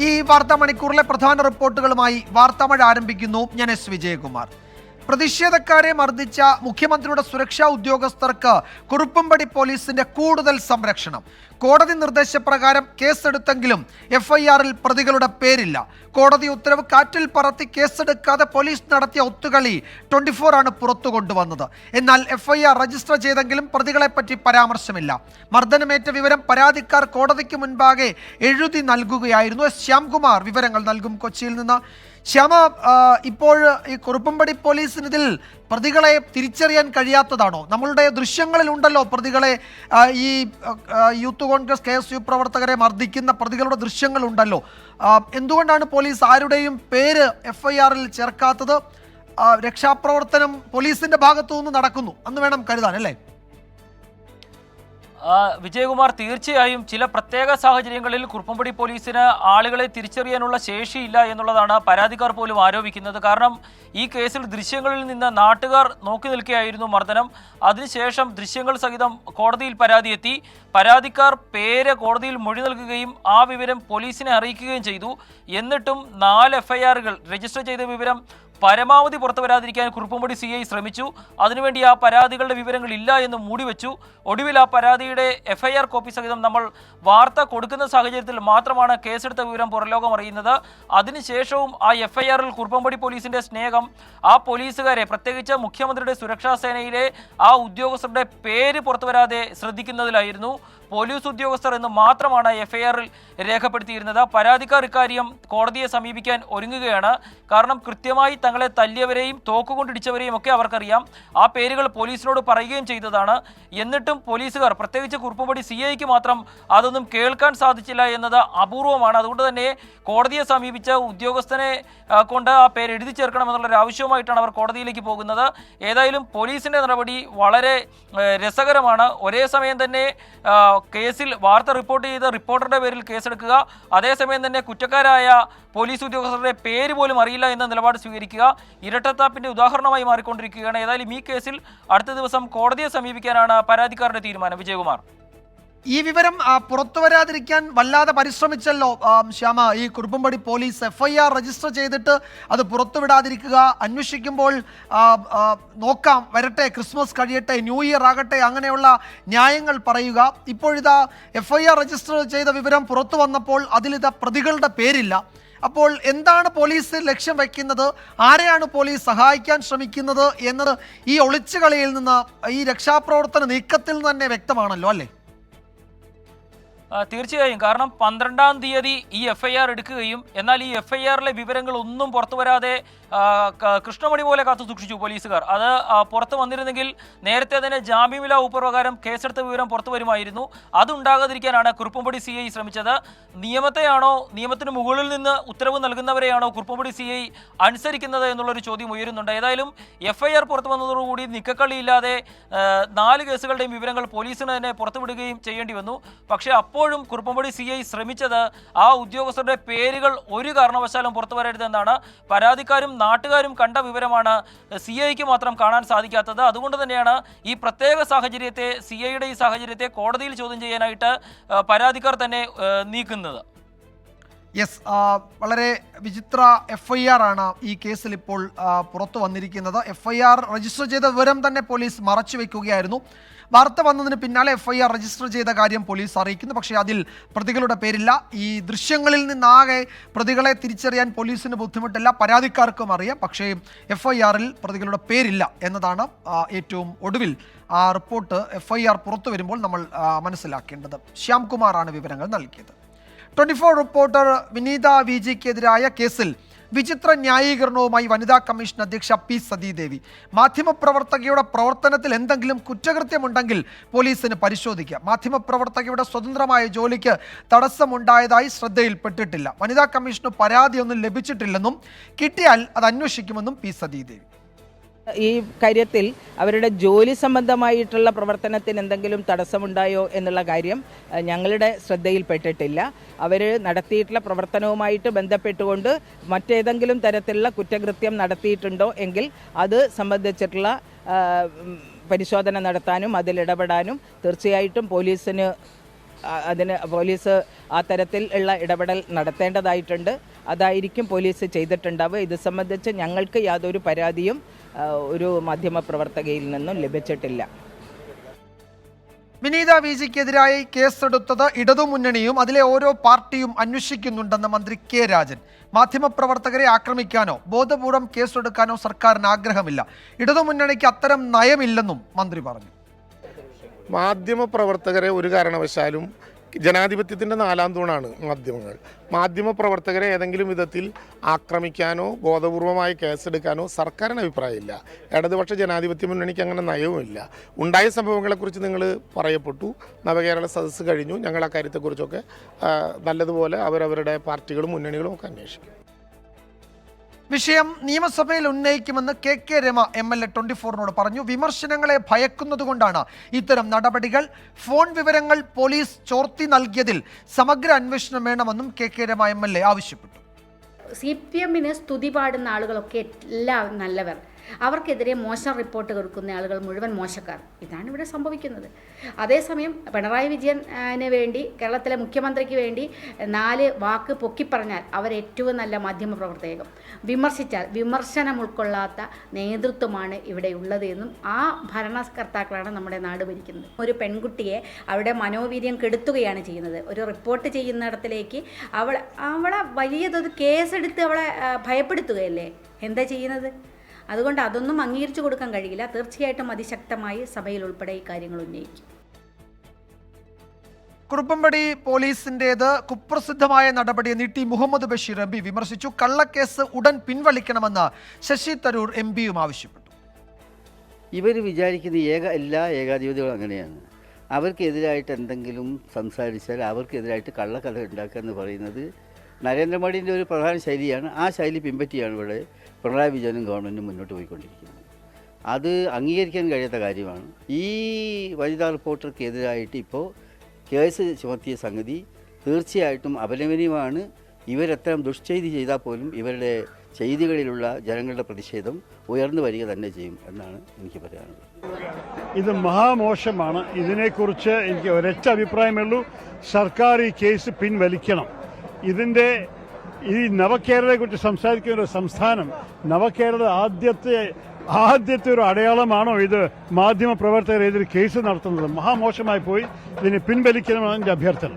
ഈ വാർത്താ മണിക്കൂറിലെ പ്രധാന റിപ്പോർട്ടുകളുമായി വാർത്താമഴ ആരംഭിക്കുന്നു. ഞാൻ എസ് വിജയകുമാർ. പ്രതിഷേധക്കാരെ മർദ്ദിച്ച മുഖ്യമന്ത്രിയുടെ സുരക്ഷാ ഉദ്യോഗസ്ഥർക്ക് കുറുപ്പുംപടി പോലീസിന്റെ കൂടുതൽ സംരക്ഷണം. കോടതി നിർദ്ദേശപ്രകാരം കേസെടുത്തെങ്കിലും എഫ്ഐആറിൽ പ്രതികളുടെ പേരില്ല. കോടതി ഉത്തരവ് കാറ്റിൽ പറത്തി കേസെടുക്കാതെ പോലീസ് നടത്തിയ ഒത്തുകളി 24 ആണ് പുറത്തു കൊണ്ടുവന്നത്. എന്നാൽ എഫ്ഐആർ രജിസ്റ്റർ ചെയ്തെങ്കിലും പ്രതികളെപ്പറ്റി പരാമർശമില്ല. മർദ്ദനമേറ്റ വിവരം പരാതിക്കാർ കോടതിക്ക് മുൻപാകെ എഴുതി നൽകുകയായിരുന്നു. ശ്യാംകുമാർ വിവരങ്ങൾ നൽകും കൊച്ചിയിൽ നിന്ന്. ശ്യാമ, ഇപ്പോൾ ഈ കുറുപ്പുംപടി പോലീസിന് ഇതിൽ പ്രതികളെ തിരിച്ചറിയാൻ കഴിയാത്തതാണോ? നമ്മളുടെ ദൃശ്യങ്ങളിൽ ഉണ്ടല്ലോ പ്രതികളെ, ഈ യൂത്ത് കോൺഗ്രസ് KSU പ്രവർത്തകരെ മർദ്ദിക്കുന്ന പ്രതികളുടെ ദൃശ്യങ്ങൾ ഉണ്ടല്ലോ. എന്തുകൊണ്ടാണ് പോലീസ് ആരുടെയും പേര് എഫ്ഐആറിൽ ചേർക്കാത്തത്? രക്ഷാപ്രവർത്തനം പോലീസിന്റെ ഭാഗത്തു നിന്ന് നടക്കുന്നു എന്ന് വേണം കരുതാൻ, അല്ലേ? വിജയകുമാർ, തീർച്ചയായും ചില പ്രത്യേക സാഹചര്യങ്ങളിൽ കുറുപ്പുംപടി പോലീസിന് ആളുകളെ തിരിച്ചറിയാനുള്ള ശേഷിയില്ല എന്നുള്ളതാണ് പരാതിക്കാർ പോലും ആരോപിക്കുന്നത്. കാരണം ഈ കേസിൽ ദൃശ്യങ്ങളിൽ നിന്ന് നാട്ടുകാർ നോക്കി നിൽക്കുകയായിരുന്നു മർദ്ദനം. അതിനുശേഷം ദൃശ്യങ്ങൾ സഹിതം കോടതിയിൽ പരാതിയെത്തി. പരാതിക്കാർ പേര് കോടതിയിൽ മൊഴി നൽകുകയും ആ വിവരം പോലീസിനെ അറിയിക്കുകയും ചെയ്തു. എന്നിട്ടും 4 എഫ്ഐആറുകൾ രജിസ്റ്റർ ചെയ്ത വിവരം പരമാവധി പുറത്തു വരാതിരിക്കാൻ കുറുപ്പുംപടി CI ശ്രമിച്ചു. അതിനുവേണ്ടി ആ പരാതികളുടെ വിവരങ്ങൾ ഇല്ല എന്ന് മൂടിവെച്ചു. ഒടുവിൽ ആ പരാതിയുടെ എഫ്ഐആർ കോപ്പി സഹിതം നമ്മൾ വാർത്ത കൊടുക്കുന്ന സാഹചര്യത്തിൽ മാത്രമാണ് കേസെടുത്ത വിവരം പുറലോകം അറിയുന്നത്. അതിനുശേഷവും ആ എഫ്ഐആറിൽ കുറുപ്പുംപടി പോലീസിന്റെ സ്നേഹം ആ പോലീസുകാരെ, പ്രത്യേകിച്ച് മുഖ്യമന്ത്രിയുടെ സുരക്ഷാ സേനയിലെ ആ ഉദ്യോഗസ്ഥരുടെ പേര് പുറത്തു വരാതെ ശ്രദ്ധിക്കുന്നതിലായിരുന്നു. പോലീസ് ഉദ്യോഗസ്ഥർ എന്ന് മാത്രമാണ് എഫ്ഐആറിൽ രേഖപ്പെടുത്തിയിരുന്നത്. പരാതിക്കാർ ഇക്കാര്യം കോടതിയെ സമീപിക്കാൻ ഒരുങ്ങുകയാണ്. കാരണം കൃത്യമായി തങ്ങളെ തല്ലിയവരെയും തോക്കുകൊണ്ടിടിച്ചവരെയും ഒക്കെ അവർക്കറിയാം. ആ പേരുകൾ പോലീസിനോട് പറയുകയും ചെയ്തതാണ്. എന്നിട്ടും പോലീസുകാർ, പ്രത്യേകിച്ച് കുറുപ്പുംപടി CIക്ക് മാത്രം അതൊന്നും കേൾക്കാൻ സാധിച്ചില്ല എന്നത് അപൂർവമാണ്. അതുകൊണ്ട് തന്നെ കോടതിയെ സമീപിച്ച ഉദ്യോഗസ്ഥനെ കൊണ്ട് ആ പേര് എഴുതി ചേർക്കണമെന്നുള്ളൊരു ആവശ്യവുമായിട്ടാണ് അവർ കോടതിയിലേക്ക് പോകുന്നത്. ഏതായാലും പോലീസിൻ്റെ നടപടി വളരെ രസകരമാണ്. ഒരേ സമയം തന്നെ കേസിൽ വാർത്ത റിപ്പോർട്ട് ചെയ്ത റിപ്പോർട്ടറുടെ പേരിൽ കേസെടുക്കുക, അതേസമയം തന്നെ കുറ്റക്കാരായ പോലീസ് ഉദ്യോഗസ്ഥരുടെ പേര് പോലും അറിയില്ല എന്ന നിലപാട് സ്വീകരിക്കുക, ഇരട്ടത്താപ്പിന്റെ ഉദാഹരണമായി മാറിക്കൊണ്ടിരിക്കുകയാണ്. ഏതായാലും ഈ കേസിൽ അടുത്ത ദിവസം കോടതിയെ സമീപിക്കാനാണ് പരാതിക്കാരുടെ തീരുമാനം. വിജയകുമാർ, ഈ വിവരം പുറത്തു വരാതിരിക്കാൻ വല്ലാതെ പരിശ്രമിച്ചല്ലോ ശ്യാമ. ഈ കുറുപ്പുംപടി പോലീസ് എഫ്ഐആർ രജിസ്റ്റർ ചെയ്തിട്ട് അത് പുറത്തുവിടാതിരിക്കുക, അന്വേഷിക്കുമ്പോൾ നോക്കാം, വരട്ടെ, ക്രിസ്മസ് കഴിയട്ടെ, ന്യൂ ഇയർ ആകട്ടെ, അങ്ങനെയുള്ള ന്യായങ്ങൾ പറയുക. ഇപ്പോഴിതാ എഫ്ഐആർ രജിസ്റ്റർ ചെയ്ത വിവരം പുറത്തു വന്നപ്പോൾ അതിലിതാ പ്രതികളുടെ പേരില്ല. അപ്പോൾ എന്താണ് പോലീസ് ലക്ഷ്യം വയ്ക്കുന്നത്? ആരെയാണ് പോലീസ് സഹായിക്കാൻ ശ്രമിക്കുന്നത് എന്നത് ഈ ഒളിച്ചുകളിയിൽ നിന്ന്, ഈ രക്ഷാപ്രവർത്തന നീക്കത്തിൽ നിന്ന് തന്നെ വ്യക്തമാണല്ലോ, അല്ലേ? തീർച്ചയായും. കാരണം 12-ാം തീയതി ഈ എഫ്ഐആർ എടുക്കുകയും എന്നാൽ ഈ എഫ്ഐആറിലെ വിവരങ്ങൾ ഒന്നും പുറത്തു വരാതെ കൃഷ്ണമണി പോലെ കാത്തു സൂക്ഷിച്ചു പോലീസുകാർ. അത് പുറത്തു വന്നിരുന്നെങ്കിൽ നേരത്തെ തന്നെ ജാമ്യമില്ലാ ഉപ്പുപ്രകാരം കേസെടുത്ത വിവരം പുറത്തു വരുമായിരുന്നു. അതുണ്ടാകാതിരിക്കാനാണ് കുറുപ്പുംപടി CI ശ്രമിച്ചത്. നിയമത്തെയാണോ, നിയമത്തിന് മുകളിൽ നിന്ന് ഉത്തരവ് നൽകുന്നവരെയാണോ കുറുപ്പുംപടി CI അനുസരിക്കുന്നത് എന്നുള്ളൊരു ചോദ്യം ഉയരുന്നുണ്ട്. ഏതായാലും എഫ്ഐആർ പുറത്തു വന്നതോടുകൂടി നിക്കക്കളിയില്ലാതെ 4 കേസുകളുടെയും വിവരങ്ങൾ പോലീസിന് തന്നെ പുറത്തുവിടുകയും ചെയ്യേണ്ടി വന്നു. പക്ഷേ അപ്പോഴും കുറുപ്പുംപടി CI ശ്രമിച്ചത് ആ ഉദ്യോഗസ്ഥരുടെ പേരുകൾ ഒരു കാരണവശാലും പുറത്തു വരരുതെന്നാണ്. പരാതിക്കാരും നാട്ടുകാരും കണ്ട വിവരമാണ് CIക്ക് മാത്രം കാണാൻ സാധിക്കാത്തത്. അതുകൊണ്ട് തന്നെയാണ് ഈ പ്രത്യേക സാഹചര്യത്തെ, CIയുടെ ഈ സാഹചര്യത്തെ കോടതിയിൽ ചോദ്യം ചെയ്യാനായിട്ട് പരാതിക്കാർ തന്നെ നീക്കുന്നത്. യെസ്, വളരെ വിചിത്ര എഫ്ഐആർ ആണ് ഈ കേസിൽ ഇപ്പോൾ പുറത്തു വന്നിരിക്കുന്നത്. എഫ്ഐആർ രജിസ്റ്റർ ചെയ്ത വിവരം തന്നെ പോലീസ് മറച്ചു വയ്ക്കുകയായിരുന്നു. വാർത്ത വന്നതിന് പിന്നാലെ എഫ്ഐആർ രജിസ്റ്റർ ചെയ്ത കാര്യം പോലീസ് അറിയിക്കുന്നു. പക്ഷേ അതിൽ പ്രതികളുടെ പേരില്ല. ഈ ദൃശ്യങ്ങളിൽ നിന്നാകെ പ്രതികളെ തിരിച്ചറിയാൻ പോലീസിന് ബുദ്ധിമുട്ടില്ല, പരാതിക്കാർക്കും അറിയാം. പക്ഷേ എഫ്ഐആറിൽ പ്രതികളുടെ പേരില്ല എന്നതാണ് ഏറ്റവും ഒടുവിൽ ആ റിപ്പോർട്ട് എഫ്ഐആർ പുറത്തു വരുമ്പോൾ നമ്മൾ മനസ്സിലാക്കേണ്ടത്. ശ്യാംകുമാറാണ് വിവരങ്ങൾ നൽകിയത്. 24 റിപ്പോർട്ടർ വിനീത VGക്കെതിരായ കേസിൽ വിചിത്ര ന്യായീകരണവുമായി വനിതാ കമ്മീഷൻ അധ്യക്ഷ P സതീദേവി. മാധ്യമപ്രവർത്തകയുടെ പ്രവർത്തനത്തിൽ എന്തെങ്കിലും കുറ്റകൃത്യമുണ്ടെങ്കിൽ പോലീസിന് പരിശോധിക്കാം. മാധ്യമപ്രവർത്തകയുടെ സ്വതന്ത്രമായ ജോലിക്ക് തടസ്സമുണ്ടായതായി ശ്രദ്ധയിൽപ്പെട്ടിട്ടില്ല. വനിതാ കമ്മീഷന് പരാതിയൊന്നും ലഭിച്ചിട്ടില്ലെന്നും കിട്ടിയാൽ അത് അന്വേഷിക്കുമെന്നും P സതീദേവി. ഈ കാര്യത്തിൽ അവരുടെ ജോലി സംബന്ധമായിട്ടുള്ള പ്രവർത്തനത്തിന് എന്തെങ്കിലും തടസ്സമുണ്ടായോ എന്നുള്ള കാര്യം ഞങ്ങളുടെ ശ്രദ്ധയിൽപ്പെട്ടിട്ടില്ല. അവർ നടത്തിയിട്ടുള്ള പ്രവർത്തനവുമായിട്ട് ബന്ധപ്പെട്ടുകൊണ്ട് മറ്റേതെങ്കിലും തരത്തിലുള്ള കുറ്റകൃത്യം നടത്തിയിട്ടുണ്ടോ എങ്കിൽ അത് സംബന്ധിച്ചിട്ടുള്ള പരിശോധന നടത്താനും അതിലിടപെടാനും തീർച്ചയായിട്ടും പോലീസിന് അതിന് പോലീസ് ആ തരത്തിൽ ഉള്ള ഇടപെടൽ നടത്തേണ്ടതായിട്ടുണ്ട്. അതായിരിക്കും പോലീസ് ചെയ്തിട്ടുണ്ടാവുക. ഇത് സംബന്ധിച്ച് ഞങ്ങൾക്ക് യാതൊരു പരാതിയും ഒരു മാധ്യമപ്രവർത്തകയിൽ നിന്നും ലഭിച്ചിട്ടില്ല. വിനീത വിജിക്കെതിരായി കേസെടുത്തത് ഇടതുമുന്നണിയും അതിലെ ഓരോ പാർട്ടിയും അന്വേഷിക്കുന്നുണ്ടെന്ന് മന്ത്രി കെ രാജൻ. മാധ്യമപ്രവർത്തകരെ ആക്രമിക്കാനോ ബോധപൂർവം കേസെടുക്കാനോ സർക്കാരിന് ആഗ്രഹമില്ല. ഇടതുമുന്നണിക്ക് അത്തരം നയമില്ലെന്നും മന്ത്രി പറഞ്ഞു. മാധ്യമപ്രവർത്തകരെ ഒരു കാരണവശാലും ജനാധിപത്യത്തിൻ്റെ നാലാം തൂണാണ് മാധ്യമങ്ങൾ. മാധ്യമപ്രവർത്തകരെ ഏതെങ്കിലും വിധത്തിൽ ആക്രമിക്കാനോ ബോധപൂർവമായി കേസെടുക്കാനോ സർക്കാരിന് അഭിപ്രായമില്ല. ഇടതുപക്ഷ ജനാധിപത്യ മുന്നണിക്ക് അങ്ങനെ നയവുമില്ല. ഉണ്ടായ സംഭവങ്ങളെക്കുറിച്ച് നിങ്ങൾ പറയപ്പെട്ടു. നവകേരള സദസ്സ് കഴിഞ്ഞു. ഞങ്ങൾ ആ കാര്യത്തെക്കുറിച്ചൊക്കെ നല്ലതുപോലെ അവരവരുടെ പാർട്ടികളും മുന്നണികളും ഒക്കെ അന്വേഷിക്കും. വിഷയം നിയമസഭയിൽ ഉന്നയിക്കുമെന്ന് കെ രമ MLA 24നോട് പറഞ്ഞു. വിമർശനങ്ങളെ ഭയക്കുന്നതുകൊണ്ടാണ് ഇത്തരം നടപടികൾ. ഫോൺ വിവരങ്ങൾ പോലീസ് ചോർത്തി നൽകിയതിൽ സമഗ്ര അന്വേഷണം വേണമെന്നും കെ രമ MLA ആവശ്യപ്പെട്ടു. CPM സ്തുതി പാടുന്ന ആളുകളൊക്കെ എല്ലാം നല്ലവർ, അവർക്കെതിരെ മോശം റിപ്പോർട്ട് കൊടുക്കുന്ന ആളുകൾ മുഴുവൻ മോശക്കാർ. ഇതാണ് ഇവിടെ സംഭവിക്കുന്നത്. അതേസമയം പിണറായി വിജയന് വേണ്ടി, കേരളത്തിലെ മുഖ്യമന്ത്രിക്ക് വേണ്ടി 4 വാക്ക് പൊക്കിപ്പറഞ്ഞാൽ അവരേറ്റവും നല്ല മാധ്യമപ്രവർത്തകരും, വിമർശിച്ചാൽ വിമർശനം ഉൾക്കൊള്ളാത്ത നേതൃത്വമാണ് ഇവിടെ ഉള്ളത് എന്നും ആ ഭരണകർത്താക്കളാണ് നമ്മുടെ നാട് ഭരിക്കുന്നത്. ഒരു പെൺകുട്ടിയെ അവരുടെ മനോവീര്യം കെടുത്തുകയാണ് ചെയ്യുന്നത്. ഒരു റിപ്പോർട്ട് ചെയ്യുന്നിടത്തിലേക്ക് അവളെ വലിയതൊരു കേസെടുത്ത് അവളെ ഭയപ്പെടുത്തുകയല്ലേ എന്താ ചെയ്യുന്നത്? അതുകൊണ്ട് അതൊന്നും അംഗീകരിച്ചു കൊടുക്കാൻ കഴിയില്ല. തീർച്ചയായിട്ടും അതിശക്തമായി സഭയിൽ ഉൾപ്പെടെ ഈ കാര്യങ്ങൾ ഉന്നയിക്കും. കുറുപ്പമ്പടി പോലീസിന്റേത് കുപ്രസിദ്ധമായ നടപടിയെ നീട്ടി മുഹമ്മദ് ബഷീർ MP വിമർശിച്ചു. കള്ളക്കേസ് ഉടൻ പിൻവലിക്കണമെന്ന് ശശി തരൂർ MPയും ആവശ്യപ്പെട്ടു. ഇവർ വിചാരിക്കുന്ന എല്ലാ ഏകാധിപതികളും അങ്ങനെയാണ്. അവർക്കെതിരായിട്ട് എന്തെങ്കിലും സംസാരിച്ചാൽ അവർക്കെതിരായിട്ട് കള്ളക്കഥ ഉണ്ടാക്കുക എന്ന് പറയുന്നത് നരേന്ദ്രമോദിൻ്റെ ഒരു പ്രധാന ശൈലിയാണ്. ആ ശൈലി പിൻപറ്റിയാണ് ഇവിടെ പിണറായി വിജയനും ഗവൺമെൻറ്റും മുന്നോട്ട് പോയിക്കൊണ്ടിരിക്കുന്നത്. അത് അംഗീകരിക്കാൻ കഴിയാത്ത കാര്യമാണ്. ഈ വനിതാ റിപ്പോർട്ടർക്കെതിരായിട്ട് ഇപ്പോൾ കേസ് ചുമത്തിയ സംഗതി തീർച്ചയായിട്ടും അപലപനീയമാണ്. ഇവരെത്ര ദുഷ്ചെയ്തി ചെയ്താൽ പോലും ഇവരുടെ ചെയ്തികളിലുള്ള ജനങ്ങളുടെ പ്രതിഷേധം ഉയർന്നു വരിക തന്നെ ചെയ്യും എന്നാണ് എനിക്ക് പറയാനുള്ളത്. ഇത് മഹാമോശമാണ്. ഇതിനെക്കുറിച്ച് എനിക്ക് ഒരൊറ്റ അഭിപ്രായമേ ഉള്ളൂ. സർക്കാർ ഈ കേസ് പിൻവലിക്കണം. ഈ നവകേരളയെക്കുറിച്ച് സംസാരിക്കുന്ന ഒരു സംസ്ഥാനം, നവകേരള ആദ്യത്തെ ഒരു അടയാളമാണോ ഇത്? മാധ്യമപ്രവർത്തകർ ഇതിൽ കേസ് നടത്തുന്നത് മഹാമോശമായി പോയി. ഇതിനെ പിൻവലിക്കണമെന്നാണ് എൻ്റെ അഭ്യർത്ഥന.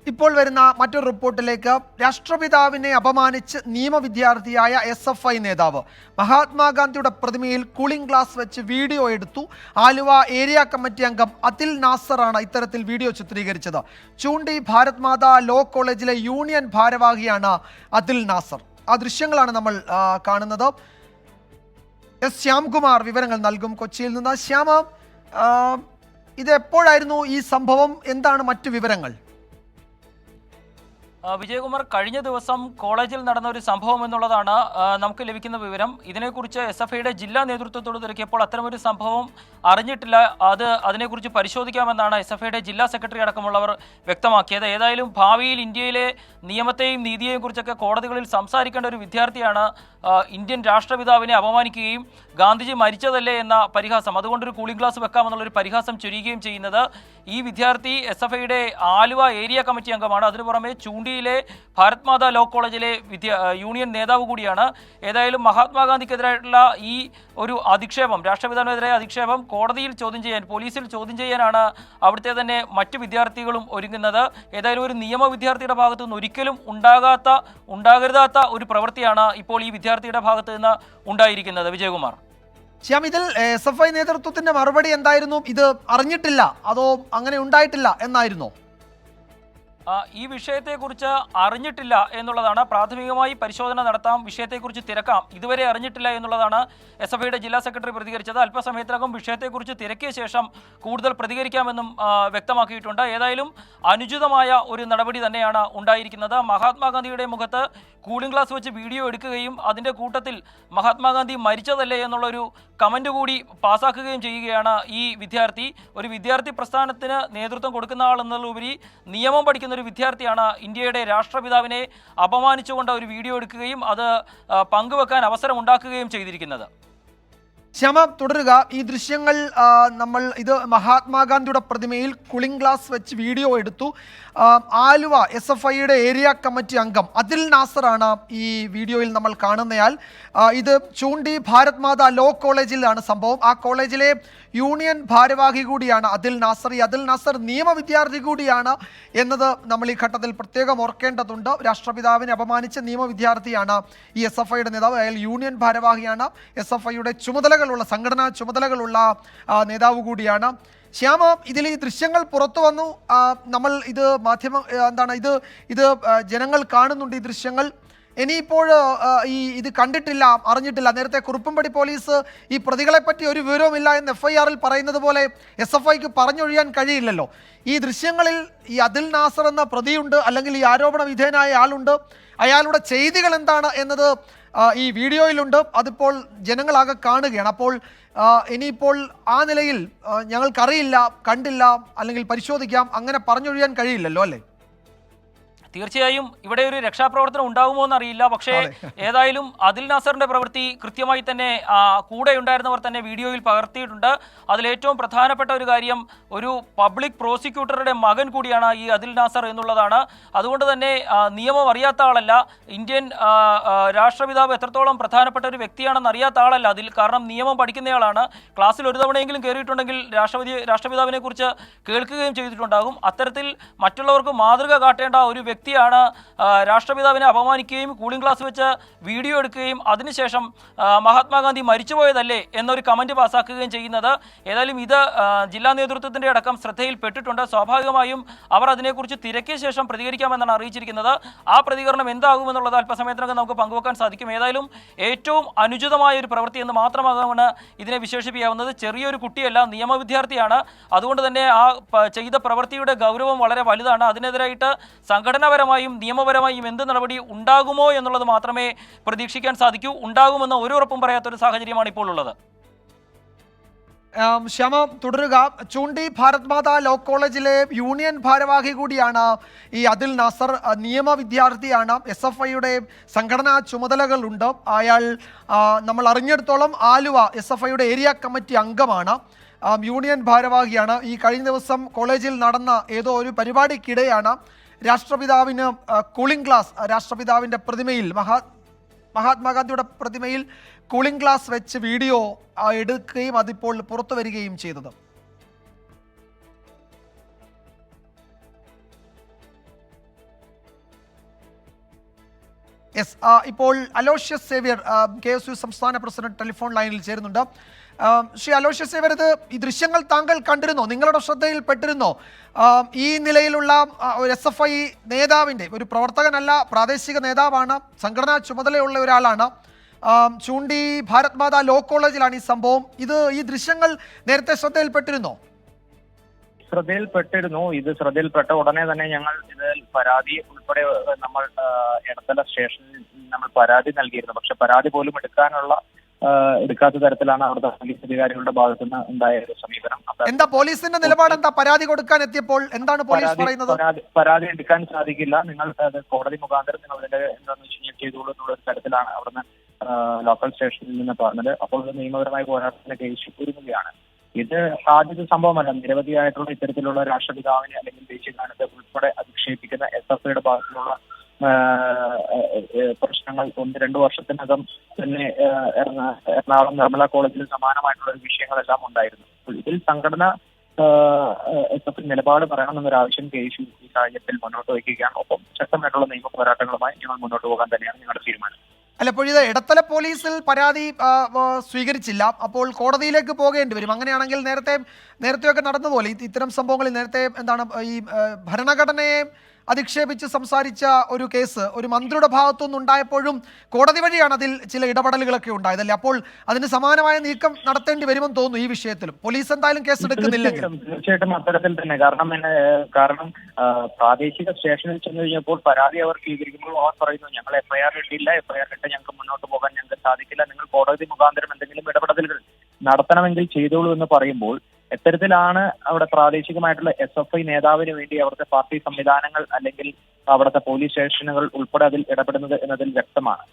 ഇപ്പോൾ വരുന്ന മറ്റൊരു റിപ്പോർട്ടിലേക്ക്. രാഷ്ട്രപിതാവിനെ അപമാനിച്ച് നിയമവിദ്യാർത്ഥിയായ SFI നേതാവ് മഹാത്മാഗാന്ധിയുടെ പ്രതിമയിൽ കൂളിംഗ് ഗ്ലാസ് വെച്ച് വീഡിയോ എടുത്തു. ആലുവ ഏരിയ കമ്മിറ്റി അംഗം അതിൽ നാസറാണ് ഇത്തരത്തിൽ വീഡിയോ ചിത്രീകരിച്ചത്. ചൂണ്ടി ഭാരത് മാതാ ലോ കോളേജിലെ യൂണിയൻ ഭാരവാഹിയാണ് അതിൽ നാസർ. ആ ദൃശ്യങ്ങളാണ് നമ്മൾ കാണുന്നത്. ശ്യാംകുമാർ വിവരങ്ങൾ നൽകും കൊച്ചിയിൽ നിന്ന്. ശ്യാമ, ഇത് എപ്പോഴായിരുന്നു ഈ സംഭവം? എന്താണ് മറ്റു വിവരങ്ങൾ? വിജയകുമാർ, കഴിഞ്ഞ ദിവസം കോളേജിൽ നടന്ന ഒരു സംഭവം എന്നുള്ളതാണ് നമുക്ക് ലഭിക്കുന്ന വിവരം. ഇതിനെക്കുറിച്ച് SFIയുടെ ജില്ലാ നേതൃത്വത്തോട് തിരക്കിയപ്പോൾ അത്തരമൊരു സംഭവം അറിഞ്ഞിട്ടില്ല. അതിനെക്കുറിച്ച് പരിശോധിക്കാമെന്നാണ് SFIയുടെ ജില്ലാ സെക്രട്ടറി അടക്കമുള്ളവർ വ്യക്തമാക്കിയത്. ഏതായാലും ഭാവിയിൽ ഇന്ത്യയിലെ നിയമത്തെയും നീതിയെയും കുറിച്ചൊക്കെ കോടതികളിൽ സംസാരിക്കേണ്ട ഒരു വിദ്യാർത്ഥിയാണ് ഇന്ത്യൻ രാഷ്ട്രപിതാവിനെ അപമാനിക്കുകയും ഗാന്ധിജി മരിച്ചതല്ലേ എന്ന പരിഹാസം, അതുകൊണ്ടൊരു കൂളിംഗ് ഗ്ലാസ് വെക്കാമെന്നുള്ളൊരു പരിഹാസം ചൊരിയുകയും ചെയ്യുന്നത്. ഈ വിദ്യാർത്ഥി SFIയുടെ ആലുവ ഏരിയ കമ്മിറ്റി അംഗമാണ്. അതിനു പുറമെ ചൂണ്ടിയിലെ ഭാരത് മാതാ ലോ കോളേജിലെ യൂണിയൻ നേതാവ് കൂടിയാണ്. ഏതായാലും മഹാത്മാഗാന്ധിക്കെതിരായിട്ടുള്ള ഈ ഒരു അധിക്ഷേപം, രാഷ്ട്രപിതാവിനെതിരായ അധിക്ഷേപം കോടതിയിൽ ചോദ്യം ചെയ്യാൻ, പോലീസിൽ ചോദ്യം ചെയ്യാനാണ് അവിടുത്തെ തന്നെ മറ്റു വിദ്യാർത്ഥികളും ഒരുങ്ങുന്നത്. ഏതായാലും ഒരു നിയമ വിദ്യാർത്ഥിയുടെ ഭാഗത്തു നിന്ന് ഒരിക്കലും ഉണ്ടാകരുതാത്ത ഒരു പ്രവൃത്തിയാണ് ഇപ്പോൾ ഈ വിദ്യാർത്ഥിയുടെ ഭാഗത്ത് നിന്ന് ഉണ്ടായിരിക്കുന്നത്. വിജയകുമാർ, ശ്യാം, ഇതിൽ SFI നേതൃത്വത്തിന്റെ മറുപടി എന്തായിരുന്നു? ഇത് അറിഞ്ഞിട്ടില്ല, അതോ അങ്ങനെ ഉണ്ടായിട്ടില്ല എന്നായിരുന്നോ? ഈ വിഷയത്തെക്കുറിച്ച് അറിഞ്ഞിട്ടില്ല എന്നുള്ളതാണ്. പ്രാഥമികമായി പരിശോധന നടത്താം, വിഷയത്തെക്കുറിച്ച് തിരക്കാം, ഇതുവരെ അറിഞ്ഞിട്ടില്ല എന്നുള്ളതാണ് SFIയുടെ ജില്ലാ സെക്രട്ടറി പ്രതികരിച്ചത്. അല്പസമയത്തിനകം വിഷയത്തെക്കുറിച്ച് തിരക്കിയ ശേഷം കൂടുതൽ പ്രതികരിക്കാമെന്നും വ്യക്തമാക്കിയിട്ടുണ്ട്. ഏതായാലും അനുചിതമായ ഒരു നടപടി തന്നെയാണ് ഉണ്ടായിരിക്കുന്നത്. മഹാത്മാഗാന്ധിയുടെ മുഖത്ത് കൂളിംഗ് ഗ്ലാസ് വെച്ച് വീഡിയോ എടുക്കുകയും അതിൻ്റെ കൂട്ടത്തിൽ മഹാത്മാഗാന്ധി മരിച്ചതല്ലേ എന്നുള്ളൊരു കമൻ്റ് കൂടി പാസ്സാക്കുകയും ചെയ്യുകയാണ് ഈ വിദ്യാർത്ഥി. ഒരു വിദ്യാർത്ഥി പ്രസ്ഥാനത്തിന് നേതൃത്വം കൊടുക്കുന്ന ആളെന്നുള്ളതിലുപരി നിയമം പഠിക്കുന്ന ഒരു വിദ്യാർത്ഥിയാണ് ഇന്ത്യയുടെ രാഷ്ട്രപിതാവിനെ അപമാനിച്ചുകൊണ്ട് ഒരു വീഡിയോ എടുക്കുകയും അത് പങ്കുവെക്കാൻ അവസരം ഉണ്ടാക്കുകയും ചെയ്തിരിക്കുന്നത്. ശ്യാമ തുടരുക. ഈ ദൃശ്യങ്ങൾ നമ്മൾ ഇത് മഹാത്മാഗാന്ധിയുടെ പ്രതിമയിൽ കൂളിംഗ് ഗ്ലാസ് വെച്ച് വീഡിയോ എടുത്തു. ആലുവ SFIയുടെ ഏരിയ കമ്മിറ്റി അംഗം അദിൽ നാസറാണ് ഈ വീഡിയോയിൽ നമ്മൾ കാണുന്നയാൾ. ഇത് ചൂണ്ടി ഭാരത് മാതാ ലോ കോളേജിലാണ് സംഭവം. ആ കോളേജിലെ യൂണിയൻ ഭാരവാഹി കൂടിയാണ് അദിൽ നാസർ. ഈ അദിൽ നാസർ നിയമ വിദ്യാർത്ഥി കൂടിയാണ് എന്നത് നമ്മൾ ഈ ഘട്ടത്തിൽ പ്രത്യേകം ഓർക്കേണ്ടതുണ്ട്. രാഷ്ട്രപിതാവിനെ അപമാനിച്ച നിയമ വിദ്യാർത്ഥിയാണ് ഈ SFIയുടെ നേതാവ്. അയാൾ യൂണിയൻ ഭാരവാഹിയാണ്. SFIയുടെ സംഘടനാ ചുമതലകളുള്ള നേതാവ് കൂടിയാണ്. ശ്യാമ, ഇതിൽ ഈ ദൃശ്യങ്ങൾ പുറത്തു വന്നു. നമ്മൾ ഇത് ഇത് ജനങ്ങൾ കാണുന്നുണ്ട് ഈ ദൃശ്യങ്ങൾ. ഇനിയിപ്പോൾ ഇത് കണ്ടിട്ടില്ല, അറിഞ്ഞിട്ടില്ല. നേരത്തെ കുറുപ്പുംപടി പോലീസ് ഈ പ്രതികളെ പറ്റി ഒരു വിവരവുമില്ല എന്ന് FIR-ൽ പറയുന്നത് പോലെ SFIക്ക് പറഞ്ഞൊഴിയാൻ കഴിയില്ലല്ലോ. ഈ ദൃശ്യങ്ങളിൽ ഈ അദിൽ നാസർ എന്ന പ്രതിയുണ്ട്, അല്ലെങ്കിൽ ഈ ആരോപണ വിധേയനായ ആളുണ്ട്. അയാളുടെ ചെയ്തികൾ എന്താണ് എന്നത് ഈ വീഡിയോയിലുണ്ട്. അതിപ്പോൾ ജനങ്ങളാകെ കാണുകയാണ്. അപ്പോൾ ഇനിയിപ്പോൾ ആ നിലയിൽ ഞങ്ങൾക്കറിയില്ല, കണ്ടില്ല, അല്ലെങ്കിൽ പരിശോധിക്കാം, അങ്ങനെ പറഞ്ഞൊഴിയാൻ കഴിയില്ലല്ലോ അല്ലേ? തീർച്ചയായും ഇവിടെ ഒരു രക്ഷാപ്രവർത്തനം ഉണ്ടാകുമോ എന്നറിയില്ല. പക്ഷേ ഏതായാലും അദിൽ നാസറിന്റെ പ്രവൃത്തി കൃത്യമായി തന്നെ കൂടെ ഉണ്ടായിരുന്നവർ തന്നെ വീഡിയോയിൽ പകർത്തിയിട്ടുണ്ട്. അതിലേറ്റവും പ്രധാനപ്പെട്ട ഒരു കാര്യം, ഒരു പബ്ലിക് പ്രോസിക്യൂട്ടറുടെ മകൻ കൂടിയാണ് ഈ അദിൽ നാസർ എന്നുള്ളതാണ്. അതുകൊണ്ട് തന്നെ നിയമം അറിയാത്ത ആളല്ല, ഇന്ത്യൻ രാഷ്ട്രപിതാവ് എത്രത്തോളം പ്രധാനപ്പെട്ട ഒരു വ്യക്തിയാണെന്ന് അറിയാത്ത ആളല്ല അതിൽ. കാരണം നിയമം പഠിക്കുന്നയാളാണ്. ക്ലാസ്സിൽ ഒരു തവണയെങ്കിലും കയറിയിട്ടുണ്ടെങ്കിൽ രാഷ്ട്രപിതാവിനെ കുറിച്ച് കേൾക്കുകയും ചെയ്തിട്ടുണ്ടാകും. അത്തരത്തിൽ മറ്റുള്ളവർക്ക് മാതൃക കാട്ടേണ്ട ഒരു വ്യക്തിയാണ് രാഷ്ട്രപിതാവിനെ അപമാനിക്കുകയും കൂളിംഗ് ഗ്ലാസ് വെച്ച് വീഡിയോ എടുക്കുകയും അതിനുശേഷം മഹാത്മാഗാന്ധി മരിച്ചുപോയതല്ലേ എന്നൊരു കമന്റ് പാസ്സാക്കുകയും ചെയ്യുന്നത്. ഏതായാലും ഇത് ജില്ലാ നേതൃത്വത്തിന്റെ അടക്കം ശ്രദ്ധയിൽപ്പെട്ടിട്ടുണ്ട്. സ്വാഭാവികമായും അവർ അതിനെക്കുറിച്ച് തിരക്കിയ ശേഷം പ്രതികരിക്കാമെന്നാണ് അറിയിച്ചിരിക്കുന്നത്. ആ പ്രതികരണം എന്താകുമെന്നുള്ളത് അല്പസമയത്തിനകം നമുക്ക് പങ്കുവെക്കാൻ സാധിക്കും. ഏതായാലും ഏറ്റവും അനുചിതമായ ഒരു പ്രവൃത്തി എന്ന് മാത്രമാകാണ് ഇതിനെ വിശേഷിപ്പിക്കാവുന്നത്. ചെറിയൊരു കുട്ടിയല്ല, നിയമ വിദ്യാർത്ഥിയാണ്. അതുകൊണ്ട് തന്നെ ആ ചെയ്ത പ്രവൃത്തിയുടെ ഗൗരവം വളരെ വലുതാണ്. അതിനെതിരായിട്ട് സംഘടനാപരമായും നിയമപരമായും എന്ത് നടപടി ഉണ്ടാകുമോ എന്നുള്ളത് മാത്രമേ പ്രതീക്ഷിക്കാൻ സാധിക്കൂ. ഉണ്ടാകുമെന്ന് ഒരു ഉറപ്പും പറയാത്തൊരു സാഹചര്യമാണ് ഇപ്പോൾ ഉള്ളത്. ശ്യാമ തുടരുക. ചൂണ്ടി ഭാരത് മാതാ ലോ കോളേജിലെ യൂണിയൻ ഭാരവാഹി കൂടിയാണ് ഈ അദിൽ നാസർ. നിയമ വിദ്യാർത്ഥിയാണ്. SFIയുടെ സംഘടനാ ചുമതലകളുണ്ട്. അയാൾ നമ്മൾ അറിഞ്ഞിടത്തോളം ആലുവ SFIയുടെ ഏരിയ കമ്മിറ്റി അംഗമാണ്. യൂണിയൻ ഭാരവാഹിയാണ്. ഈ കഴിഞ്ഞ ദിവസം കോളേജിൽ നടന്ന ഏതോ ഒരു പരിപാടിക്കിടെയാണ് രാഷ്ട്രപിതാവിന് കൂളിംഗ് ഗ്ലാസ്, രാഷ്ട്രപിതാവിൻ്റെ പ്രതിമയിൽ, മഹാത്മാഗാന്ധിയുടെ പ്രതിമയിൽ കൂളിംഗ് ഗ്ലാസ് വെച്ച് വീഡിയോ എടുക്കുകയും അതിപ്പോൾ പുറത്തു വരികയും ചെയ്തത്. ഇപ്പോൾ അലോഷ്യസ് സേവ്യർ KSU സംസ്ഥാന പ്രസിഡന്റ് ടെലിഫോൺ ലൈനിൽ ചേരുന്നുണ്ട്. ശ്രീ അലോഷ്യസ് സേവ്യർ, ഈ ദൃശ്യങ്ങൾ താങ്കൾ കണ്ടിരുന്നോ? നിങ്ങളുടെ ശ്രദ്ധയിൽപ്പെട്ടിരുന്നോ? ഈ നിലയിലുള്ള ഒരു SFI നേതാവിൻ്റെ, ഒരു പ്രവർത്തകനല്ല, പ്രാദേശിക നേതാവാണ്, സംഘടനാ ചുമതലയുള്ള ഒരാളാണ്. ചൂണ്ടി ഭാരത് മാതാ ലോ കോളേജിലാണ് ഈ സംഭവം. ഈ ദൃശ്യങ്ങൾ നേരത്തെ ശ്രദ്ധയിൽപ്പെട്ടിരുന്നോ? ശ്രദ്ധയിൽപ്പെട്ടിരുന്നു. ഇത് ശ്രദ്ധയിൽപ്പെട്ട ഉടനെ തന്നെ ഞങ്ങൾ ഇതിൽ പരാതി ഉൾപ്പെടെ നമ്മൾ എടത്തല സ്റ്റേഷനിൽ നമ്മൾ പരാതി നൽകിയിരുന്നു. പക്ഷെ പരാതി പോലും എടുക്കാത്ത തരത്തിലാണ് അവിടുത്തെ പോലീസ് അധികാരികളുടെ ഭാഗത്തുനിന്ന് ഉണ്ടായ ഒരു സമീപനം. എന്താ പോലീസിന്റെ നിലപാട്? എന്താ പരാതി കൊടുക്കാൻ എത്തിയപ്പോൾ എന്താണ് പോലീസ് പറയുന്നത്? പരാതി എടുക്കാൻ സാധിക്കില്ല, നിങ്ങൾ കോടതി മുഖാന്തരം നിങ്ങൾ ഇതിന്റെ എന്താണെന്ന് വെച്ച് കഴിഞ്ഞാൽ ചെയ്തോളൂ എന്നുള്ള ഒരു തരത്തിലാണ് അവിടുന്ന് ലോക്കൽ സ്റ്റേഷനിൽ നിന്ന് പറഞ്ഞത്. അപ്പോൾ ഇത് നിയമപരമായ പോരാട്ടത്തിന് കേസിക്കുകയാണ്. ഇത് ആദ്യത്തെ സംഭവമല്ല. നിരവധിയായിട്ടുള്ള ഇത്തരത്തിലുള്ള രാഷ്ട്രപിതാവിനെ അല്ലെങ്കിൽ ദേശീയ ഗാനത്തെ ഉൾപ്പെടെ അധിക്ഷേപിക്കുന്ന SFIയുടെ ഭാഗത്തുനിന്നുള്ള പ്രശ്നങ്ങൾ 1-2 വർഷത്തിനകം തന്നെ എറണാകുളം നിർമ്മല കോളേജിൽ സമാനമായിട്ടുള്ള വിഷയങ്ങളെല്ലാം ഉണ്ടായിരുന്നു. ഇതിൽ സംഘടന SFI നിലപാട് പറയണമെന്നൊരു ആവശ്യം KSU ഈ സാഹചര്യത്തിൽ മുന്നോട്ട് വയ്ക്കുകയാണ്. ഒപ്പം ശക്തമായിട്ടുള്ള നിയമ പോരാട്ടങ്ങളുമായി ഞങ്ങൾ മുന്നോട്ട് പോകാൻ തന്നെയാണ് ഞങ്ങളുടെ തീരുമാനം. അല്ല, ഇപ്പോൾ ഇത് ഇടത്തല പോലീസിൽ പരാതി സ്വീകരിച്ചില്ല, അപ്പോൾ കോടതിയിലേക്ക് പോകേണ്ടി വരും. അങ്ങനെയാണെങ്കിൽ നേരത്തെയൊക്കെ നടന്നതുപോലെ ഇത്തരം സംഭവങ്ങളിൽ നേരത്തെ ഈ ഭരണഘടനയെ അധിക്ഷേപിച്ച് സംസാരിച്ച ഒരു കേസ് ഒരു മന്ത്രിയുടെ ഭാഗത്തുനിന്ന് ഉണ്ടായപ്പോഴും കോടതി വഴിയാണ് അതിൽ ചില ഇടപെടലുകളൊക്കെ ഉണ്ടായതല്ലേ? അപ്പോൾ അതിന് സമാനമായ നീക്കം നടത്തേണ്ടി വരുമെന്ന് തോന്നുന്നു ഈ വിഷയത്തിലും. പോലീസ് എന്തായാലും കേസ് എടുക്കുന്നില്ലെങ്കിൽ തീർച്ചയായിട്ടും അത്തരത്തിൽ തന്നെ. കാരണം പ്രാദേശിക സ്റ്റേഷനിൽ ചെന്ന് കഴിഞ്ഞപ്പോൾ പരാതി അവർ സ്വീകരിക്കുമ്പോൾ അവർ പറയുന്നു, ഞങ്ങൾ FIR ഇട്ടില്ല, FIR ഇട്ട് ഞങ്ങൾക്ക് മുന്നോട്ട് പോകാൻ ഞങ്ങൾക്ക് സാധിക്കില്ല, നിങ്ങൾ കോടതി മുഖാന്തരം എന്തെങ്കിലും ഇടപെടലുകൾ നടത്തണമെങ്കിൽ ചെയ്തോളൂ എന്ന് പറയുമ്പോൾ എത്തരത്തിലാണ് അവിടെ പ്രാദേശികമായിട്ടുള്ള SFI നേതാവിന് വേണ്ടി അവിടുത്തെ പാർട്ടി സംവിധാനങ്ങൾ അല്ലെങ്കിൽ അവിടുത്തെ പോലീസ് സ്റ്റേഷനുകൾ ഉൾപ്പെടെ അതിൽ ഇടപെടുന്നത് എന്നതിൽ വ്യക്തമാണ്.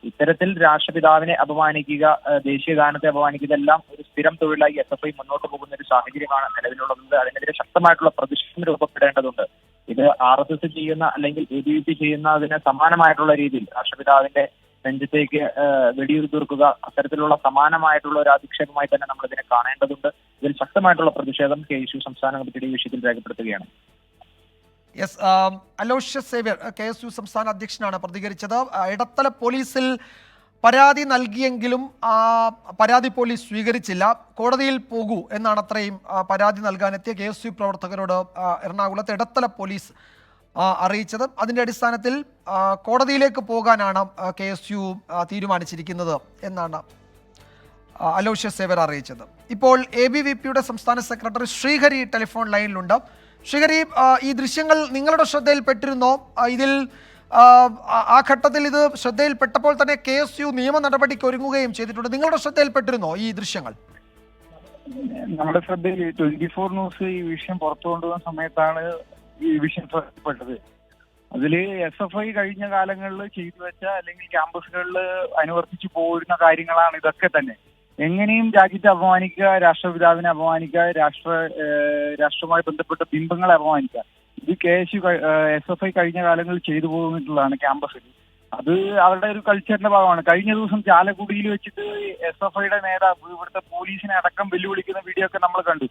ഇത്തരത്തിൽ രാഷ്ട്രപിതാവിനെ അപമാനിക്കുക, ദേശീയ ഗാനത്തെ അപമാനിക്കുക, ഇതെല്ലാം ഒരു സ്ഥിരം തൊഴിലായി SFI മുന്നോട്ട് പോകുന്ന ഒരു സാഹചര്യമാണ് നിലവിലുള്ളത്. അതിനെതിരെ ശക്തമായിട്ടുള്ള പ്രതിഷേധം രൂപപ്പെടേണ്ടതുണ്ട്. ഇത് RSS ചെയ്യുന്ന അല്ലെങ്കിൽ ABVP ചെയ്യുന്നതിന് സമാനമായിട്ടുള്ള രീതിയിൽ രാഷ്ട്രപിതാവിന്റെ നെഞ്ചത്തേക്ക് വെടിയുതിർക്കുക, അത്തരത്തിലുള്ള സമാനമായിട്ടുള്ള ഒരു അധിക്ഷേപമായി തന്നെ നമ്മൾ ഇതിനെ കാണേണ്ടതുണ്ട്. ഇതിൽ ശക്തമായിട്ടുള്ള പ്രതിഷേധം KSU സംസ്ഥാന കമ്മിറ്റിയുടെ ഈ വിഷയത്തിൽ രേഖപ്പെടുത്തുകയാണ്. യെസ്, അലോഷ്യസ് സേവ്യർ KSU സംസ്ഥാന അധ്യക്ഷനാണ് പ്രതികരിച്ചത്. ഇടത്തല പോലീസിൽ പരാതി നൽകിയെങ്കിലും പരാതി പോലീസ് സ്വീകരിച്ചില്ല. കോടതിയിൽ പോകൂ എന്നാണ് അത്രയും പരാതി നൽകാനെത്തിയ KSU പ്രവർത്തകരോട് എറണാകുളത്ത് ഇടത്തല പോലീസ് അറിയിച്ചത്. അതിൻ്റെ അടിസ്ഥാനത്തിൽ കോടതിയിലേക്ക് പോകാനാണ് KSU തീരുമാനിച്ചിരിക്കുന്നത് എന്നാണ് അലോഷ്യസ് സേവ്യർ അറിയിച്ചത്. ഇപ്പോൾ ABVPയുടെ സംസ്ഥാന സെക്രട്ടറി ശ്രീഹരി ടെലിഫോൺ ലൈനിലുണ്ട്. ശ്രീഹരി, ഈ ദൃശ്യങ്ങൾ നിങ്ങളുടെ ശ്രദ്ധയിൽപ്പെട്ടിരുന്നോ? ഇതിൽ ആ ഘട്ടത്തിൽ ഇത് ശ്രദ്ധയിൽപ്പെട്ടപ്പോൾ തന്നെ KSU നിയമ നടപടിക്ക് ഒരുങ്ങുകയും ചെയ്തിട്ടുണ്ട്. നിങ്ങളുടെ ശ്രദ്ധയിൽപ്പെട്ടിരുന്നോ ഈ ദൃശ്യങ്ങൾ? നമ്മുടെ ശ്രദ്ധയിൽ 24 ന്യൂസ് ഈ വിഷയം പുറത്തു കൊണ്ടുവന്ന സമയത്താണ് ഈ വിഷയം ശ്രദ്ധപ്പെട്ടത്. അതില് SFI കഴിഞ്ഞ കാലങ്ങളിൽ ചെയ്തു വെച്ച അല്ലെങ്കിൽ ക്യാമ്പസുകളിൽ അനുവർത്തിച്ചു പോരുന്ന കാര്യങ്ങളാണ് ഇതൊക്കെ തന്നെ. എങ്ങനെയും രാജ്യത്തെ അപമാനിക്കുക, രാഷ്ട്രപിതാവിനെ അപമാനിക്കുക, രാഷ്ട്രവുമായി ബന്ധപ്പെട്ട ബിംബങ്ങളെ അപമാനിക്കുക, ഇത് SFI കഴിഞ്ഞ കാലങ്ങളിൽ ചെയ്തു പോന്നിട്ടുള്ളതാണ് ക്യാമ്പസിൽ. അത് അവരുടെ ഒരു കൾച്ചറിന്റെ ഭാഗമാണ്. കഴിഞ്ഞ ദിവസം ചാലക്കുടിയിൽ വെച്ചിട്ട് SFIയുടെ നേതാവ് ഇവിടുത്തെ പോലീസിനെ അടക്കം വെല്ലുവിളിക്കുന്ന വീഡിയോ ഒക്കെ നമ്മൾ കണ്ടു.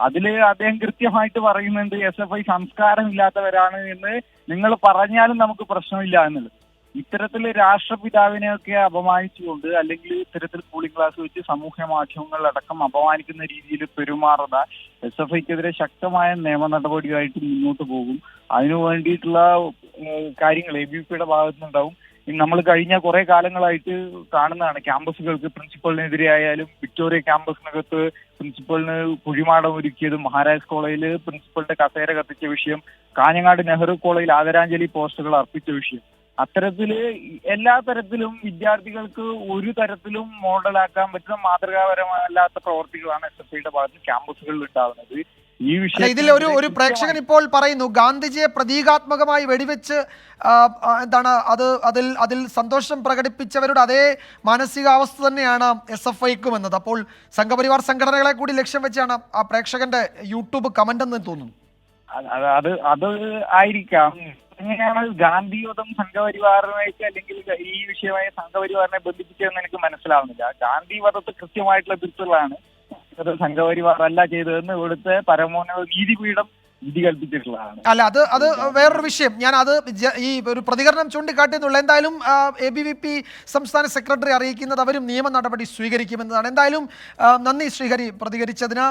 അതില് അദ്ദേഹം കൃത്യമായിട്ട് പറയുന്നുണ്ട് SFI സംസ്കാരമില്ലാത്തവരാണ് എന്ന്. നിങ്ങൾ പറഞ്ഞാലും നമുക്ക് പ്രശ്നമില്ല എന്നുള്ളത്. ഇത്തരത്തിൽ രാഷ്ട്രപിതാവിനെയൊക്കെ അപമാനിച്ചുകൊണ്ട് അല്ലെങ്കിൽ ഇത്തരത്തിൽ കൂളിംഗ് ക്ലാസ് വെച്ച് സാമൂഹ്യ മാധ്യമങ്ങളിലടക്കം അപമാനിക്കുന്ന രീതിയിൽ പെരുമാറുന്ന SFIക്കെതിരെ ശക്തമായ നിയമ നടപടിയായിട്ട് മുന്നോട്ട് പോകും. അതിനു വേണ്ടിയിട്ടുള്ള കാര്യങ്ങൾ ABVPയുടെ ഭാഗത്തുനിന്നുണ്ടാവും. നമ്മൾ കഴിഞ്ഞ കുറെ കാലങ്ങളായിട്ട് കാണുന്നതാണ്. ക്യാമ്പസുകൾക്ക് പ്രിൻസിപ്പളിനെതിരെ ആയാലും വിക്ടോറിയ ക്യാമ്പസിനകത്ത് പ്രിൻസിപ്പളിന് കുഴിമാടം ഒരുക്കിയതും, മഹാരാജ് കോളേജിൽ പ്രിൻസിപ്പളിന്റെ കസേര കത്തിച്ച വിഷയം, കാഞ്ഞങ്ങാട് നെഹ്റു കോളേജിൽ ആദരാഞ്ജലി പോസ്റ്ററുകൾ അർപ്പിച്ച വിഷയം, അത്തരത്തില് എല്ലാ തരത്തിലും വിദ്യാർത്ഥികൾക്ക് ഒരു തരത്തിലും മോഡലാക്കാൻ പറ്റുന്ന മാതൃകാപരമല്ലാത്ത പ്രവർത്തികളാണ് SFIയുടെ ഭാഗത്ത് ക്യാമ്പസുകളിൽ ഉണ്ടാകുന്നത്. ഈ വിഷയം ഇതിൽ ഒരു പ്രേക്ഷകൻ ഇപ്പോൾ പറയുന്നു, ഗാന്ധിജിയെ പ്രതീകാത്മകമായി വെടിവെച്ച് അതിൽ സന്തോഷം പ്രകടിപ്പിച്ചവരുടെ അതേ മാനസികാവസ്ഥ തന്നെയാണ് SFIക്കും എന്നത്. അപ്പോൾ സംഘപരിവാർ സംഘടനകളെ കൂടി ലക്ഷ്യം വെച്ചാണ് ആ പ്രേക്ഷകന്റെ യൂട്യൂബ് കമന്റ് എന്ന് തോന്നുന്നു. അത് ആയിരിക്കാം. എങ്ങനെയാണ് ഗാന്ധിവധം സംഘപരിവാറിനായിട്ട് അല്ലെങ്കിൽ ഈ വിഷയമായി സംഘപരിവാറിനെ ബന്ധിപ്പിച്ചതെന്ന് എനിക്ക് മനസ്സിലാവുന്നില്ല. ഗാന്ധിവധത്തെ കൃത്യമായിട്ടുള്ള എതിർത്തുകളാണ് സംഘപരിവാർ അല്ല ചെയ്തതെന്ന് ഇവിടുത്തെ പരമോന്നത നീതിപീഠം വിധി കൽപ്പിച്ചിട്ടുള്ളതാണ്. അല്ല, അത് വേറൊരു വിഷയം. ഞാൻ ഈ ഒരു പ്രതികരണം ചൂണ്ടിക്കാട്ടിയെന്നുള്ള. എന്തായാലും ABVP സംസ്ഥാന സെക്രട്ടറി അറിയിക്കുന്നത് അവരും നിയമ നടപടി സ്വീകരിക്കുമെന്നതാണ്. എന്തായാലും നന്ദി ശ്രീഹരി പ്രതികരിച്ചതിന്.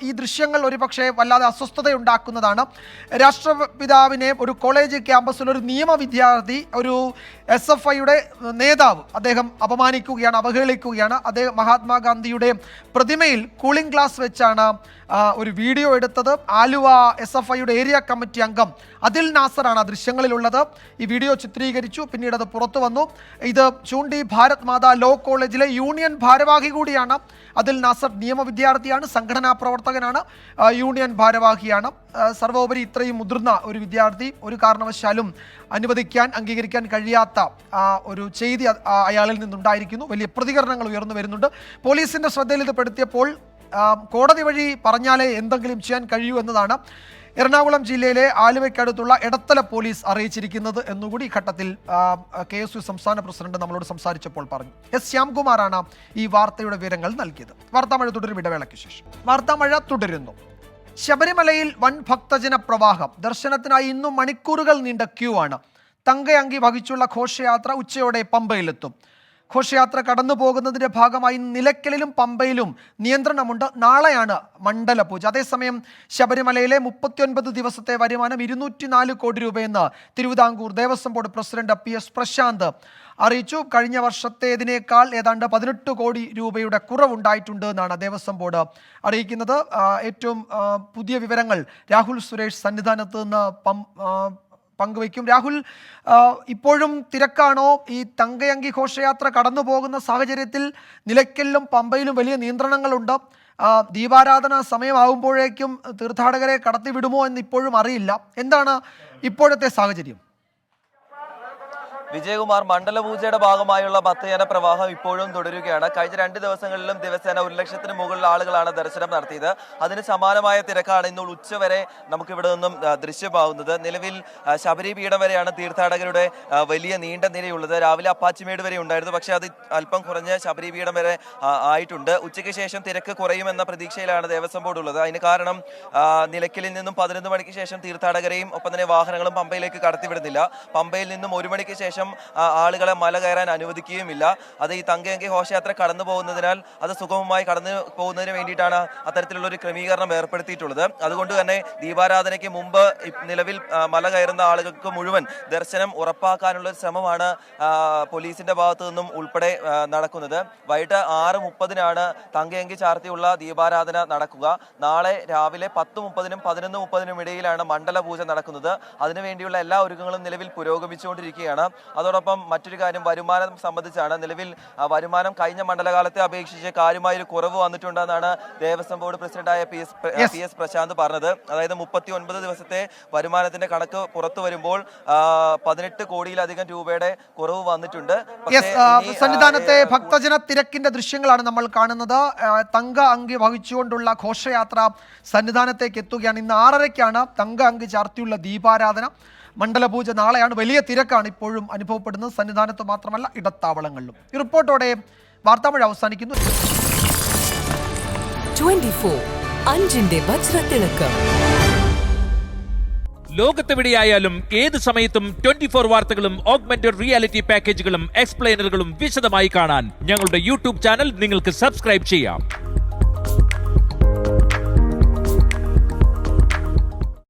ഈ ദൃശ്യങ്ങൾ ഒരുപക്ഷെ വല്ലാതെ അസ്വസ്ഥതയുണ്ടാക്കുന്നതാണ്. രാഷ്ട്രപിതാവിനെ ഒരു കോളേജ് ക്യാമ്പസിൽ ഒരു നിയമ വിദ്യാർത്ഥി, ഒരു SFIയുടെ നേതാവ്, അദ്ദേഹം അപമാനിക്കുകയാണ്, അവഹേളിക്കുകയാണ്. അദ്ദേഹം മഹാത്മാഗാന്ധിയുടെ പ്രതിമയിൽ കൂളിംഗ് ഗ്ലാസ് വെച്ചാണ് ഒരു വീഡിയോ എടുത്തത്. ആലുവ SFIയുടെ ഏരിയ കമ്മിറ്റി അംഗം അദിൽ നാസറാണ് ആ ദൃശ്യങ്ങളിലുള്ളത്. ഈ വീഡിയോ ചിത്രീകരിച്ചു, പിന്നീട് അത് പുറത്തു വന്നു. ഇത് ചൂണ്ടി ഭാരത് മാതാ ലോ കോളേജിലെ യൂണിയൻ ഭാരവാഹി കൂടിയാണ് അദിൽ നാസർ. നിയമ വിദ്യാർത്ഥിയാണ്, സംഘടനാ പ്രവർത്തകനാണ്, യൂണിയൻ ഭാരവാഹിയാണ്. സർവോപരി ഇത്രയും മുതിർന്ന ഒരു വിദ്യാർത്ഥി ഒരു കാരണവശാലും അംഗീകരിക്കാൻ കഴിയാത്ത ഒരു ചെയ്തി അയാളിൽ നിന്നുണ്ടായിരിക്കുന്നു. വലിയ പ്രതികരണങ്ങൾ ഉയർന്നു വരുന്നുണ്ട്. പോലീസിന്റെ ശ്രദ്ധയിൽ ഇത് പെടുത്തിയപ്പോൾ കോടതി വഴി പറഞ്ഞാലേ എന്തെങ്കിലും ചെയ്യാൻ കഴിയൂ എന്നതാണ് എറണാകുളം ജില്ലയിലെ ആലുവയ്ക്കടുത്തുള്ള എടത്തല പോലീസ് അറിയിച്ചിരിക്കുന്നത് എന്നുകൂടി ഈ ഘട്ടത്തിൽ KSU സംസ്ഥാന പ്രസിഡന്റ് നമ്മളോട് സംസാരിച്ചപ്പോൾ പറഞ്ഞു. ശ്യാംകുമാറാണ് ഈ വാർത്തയുടെ വിവരങ്ങൾ നൽകിയത്. വാർത്താമഴ തുടരും, ഇടവേളയ്ക്ക് ശേഷം. വാർത്താമഴ തുടരുന്നു. ശബരിമലയിൽ വൻ ഭക്തജന പ്രവാഹം. ദർശനത്തിനായി ഇന്നും മണിക്കൂറുകൾ നീണ്ട ക്യൂ ആണ്. തങ്കയങ്കി വഹിച്ചുള്ള ഘോഷയാത്ര ഉച്ചയോടെ പമ്പയിലെത്തും. ഘോഷയാത്ര കടന്നു പോകുന്നതിൻ്റെ ഭാഗമായി നിലയ്ക്കലിലും പമ്പയിലും നിയന്ത്രണമുണ്ട്. നാളെയാണ് മണ്ഡല പൂജ. അതേസമയം ശബരിമലയിലെ 39 ദിവസത്തെ വരുമാനം 204 കോടി രൂപയെന്ന് Thiruvithamkoor Devaswom board president PS Prashanth അറിയിച്ചു. കഴിഞ്ഞ വർഷത്തേതിനേക്കാൾ ഏതാണ്ട് 18 കോടി രൂപയുടെ കുറവുണ്ടായിട്ടുണ്ട് എന്നാണ് ദേവസ്വം ബോർഡ് അറിയിക്കുന്നത്. ഏറ്റവും പുതിയ വിവരങ്ങൾ രാഹുൽ സുരേഷ് സന്നിധാനത്ത് നിന്ന് പങ്കുവയ്ക്കും. രാഹുൽ, ഇപ്പോഴും തിരക്കാണോ? ഈ തങ്കയങ്കി ഘോഷയാത്ര കടന്നു പോകുന്ന സാഹചര്യത്തിൽ നിലയ്ക്കലിലും പമ്പയിലും വലിയ നിയന്ത്രണങ്ങളുണ്ട്. ദീപാരാധന സമയമാകുമ്പോഴേക്കും തീർത്ഥാടകരെ കടത്തിവിടുമോ എന്ന് ഇപ്പോഴും അറിയില്ല. എന്താണ് ഇപ്പോഴത്തെ സാഹചര്യം? വിജയകുമാർ, മണ്ഡലപൂജയുടെ ഭാഗമായുള്ള ഭക്തജന പ്രവാഹം ഇപ്പോഴും തുടരുകയാണ്. കഴിഞ്ഞ 2 ദിവസങ്ങളിലും ദിവസേന 1 ലക്ഷത്തിന് മുകളിൽ ആളുകളാണ് ദർശനം നടത്തിയത്. അതിന് സമാനമായ തിരക്കാണ് ഇന്ന് ഉച്ചവരെ നമുക്ക് ഇവിടെ നിന്നും ദൃശ്യമാവുന്നത്. നിലവിൽ ശബരി പീഠം വരെയാണ് തീർത്ഥാടകരുടെ വലിയ നീണ്ട നിരയുള്ളത്. രാവിലെ അപ്പാച്ചിമേട് വരെ ഉണ്ടായിരുന്നു, പക്ഷേ അത് അല്പം കുറഞ്ഞ് ശബരി പീഠം വരെ ആയിട്ടുണ്ട്. ഉച്ചയ്ക്ക് ശേഷം തിരക്ക് കുറയുമെന്ന പ്രതീക്ഷയിലാണ് ദേവസ്വം ബോർഡ് ഉള്ളത്. അതിന് കാരണം നിലയ്ക്കലിൽ നിന്നും 11 മണിക്ക് ശേഷം തീർത്ഥാടകരെയും ഒപ്പം തന്നെ വാഹനങ്ങളും പമ്പയിലേക്ക് കടത്തിവിടുന്നില്ല. പമ്പയിൽ നിന്നും 1 മണിക്ക് ശേഷം ആളുകളെ മല കയറാൻ അനുവദിക്കുകയുമില്ല. അത് ഈ തങ്കയങ്കി ഘോഷയാത്ര കടന്നു പോകുന്നതിനാൽ അത് സുഗമമായി കടന്നു പോകുന്നതിന് വേണ്ടിയിട്ടാണ് അത്തരത്തിലുള്ള ഒരു ക്രമീകരണം ഏർപ്പെടുത്തിയിട്ടുള്ളത്. അതുകൊണ്ട് തന്നെ ദീപാരാധനയ്ക്ക് മുമ്പ് നിലവിൽ മല കയറുന്ന ആളുകൾക്ക് മുഴുവൻ ദർശനം ഉറപ്പാക്കാനുള്ള ഒരു ശ്രമമാണ് പോലീസിന്റെ ഭാഗത്തു നിന്നും ഉൾപ്പെടെ നടക്കുന്നത്. വൈകിട്ട് 6:30 തങ്കയങ്കി ചാർത്തിയുള്ള ദീപാരാധന നടക്കുക. നാളെ രാവിലെ 10:30 11:30 ഇടയിലാണ് മണ്ഡലപൂജ നടക്കുന്നത്. അതിനുവേണ്ടിയുള്ള എല്ലാ ഒരുക്കങ്ങളും നിലവിൽ പുരോഗമിച്ചുകൊണ്ടിരിക്കുകയാണ്. അതോടൊപ്പം മറ്റൊരു കാര്യം വരുമാനം സംബന്ധിച്ചാണ്. നിലവിൽ വരുമാനം കഴിഞ്ഞ മണ്ഡലകാലത്തെ അപേക്ഷിച്ച് കാര്യമായൊരു കുറവ് വന്നിട്ടുണ്ടെന്നാണ് ദേവസ്വം ബോർഡ് പ്രസിഡന്റായ പി എസ് പ്രശാന്ത് പറഞ്ഞത്. അതായത് 39 ദിവസത്തെ വരുമാനത്തിന്റെ കണക്ക് പുറത്തു വരുമ്പോൾ 18 കോടിയിലധികം രൂപയുടെ കുറവ് വന്നിട്ടുണ്ട്. സന്നിധാനത്തെ ഭക്തജന തിരക്കിന്റെ ദൃശ്യങ്ങളാണ് നമ്മൾ കാണുന്നത്. തങ്ക അങ്കി വഹിച്ചുകൊണ്ടുള്ള ഘോഷയാത്ര സന്നിധാനത്തേക്ക് എത്തുകയാണ്. ഇന്ന് 6:30 തങ്ക അങ്കി ചാർത്തിയുള്ള ദീപാരാധന. മണ്ഡലപൂജ നാളെയാണ്. വലിയ തിരക്കാണ് ഇപ്പോഴും അനുഭവപ്പെടുന്നത്, സന്നിധാനത്ത് മാത്രമല്ല ഇടത്താവളങ്ങളിലും. ഈ റിപ്പോർട്ടോടെ വാർത്താമഴ അവസാനിക്കുന്നു. 24 അഞ്ചിന്റെ വജ്രത്തിളക്കം. ലോകത്തെവിടെയായാലും ഏത് സമയത്തും 24 വാർത്തകളും ഓഗ്മെന്റഡ് റിയാലിറ്റി പാക്കേജുകളും എക്സ്പ്ലെയിനറുകളും വിശദമായി കാണാൻ ഞങ്ങളുടെ യൂട്യൂബ് ചാനൽ നിങ്ങൾക്ക് സബ്സ്ക്രൈബ് ചെയ്യാം.